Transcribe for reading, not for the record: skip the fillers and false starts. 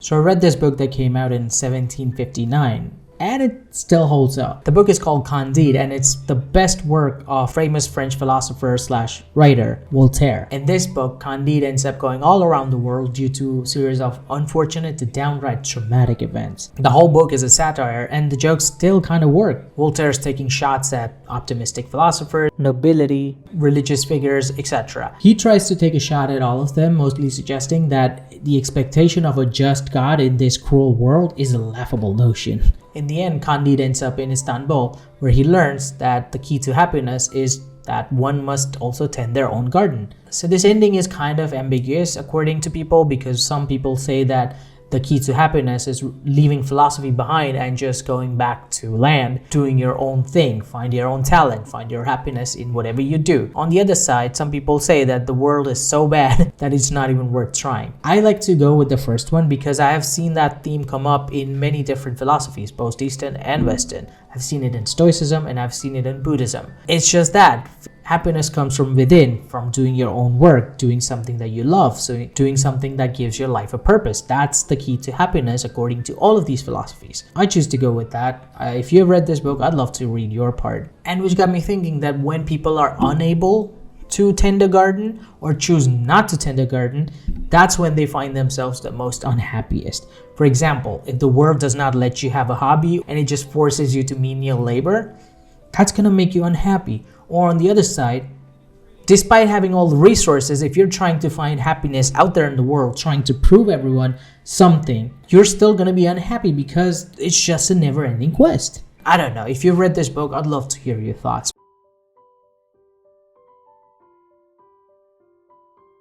So I read this book that came out in 1759, and it still holds up. The book is called Candide, and it's the best work of famous French philosopher slash writer Voltaire. In this book, Candide ends up going all around the world due to a series of unfortunate to downright traumatic events. The whole book is a satire, and the jokes still kind of work. Voltaire's taking shots at optimistic philosophers, nobility, religious figures, etc. He tries to take a shot at all of them, mostly suggesting that the expectation of a just God in this cruel world is a laughable notion. In the end, Candide ends up in Istanbul, where he learns that the key to happiness is that one must also tend their own garden. So this ending is kind of ambiguous according to people, because some people say that the key to happiness is leaving philosophy behind and just going back to land, doing your own thing, find your own talent, find your happiness in whatever you do. On the other side, some people say that the world is so bad that it's not even worth trying. I like to go with the first one because I have seen that theme come up in many different philosophies, both Eastern and Western. I've seen it in Stoicism and I've seen it in Buddhism. It's just that happiness comes from within, from doing your own work, doing something that you love, so doing something that gives your life a purpose. That's the key to happiness according to all of these philosophies. I choose to go with that. If you have read this book, I'd love to read your part. And which got me thinking that when people are unable to tend a garden or choose not to tend a garden, that's when they find themselves the most unhappiest. For example, if the world does not let you have a hobby and it just forces you to menial labor, that's gonna make you unhappy. Or on the other side, despite having all the resources, if you're trying to find happiness out there in the world, trying to prove everyone something, you're still gonna be unhappy because it's just a never-ending quest. I don't know. If you've read this book, I'd love to hear your thoughts.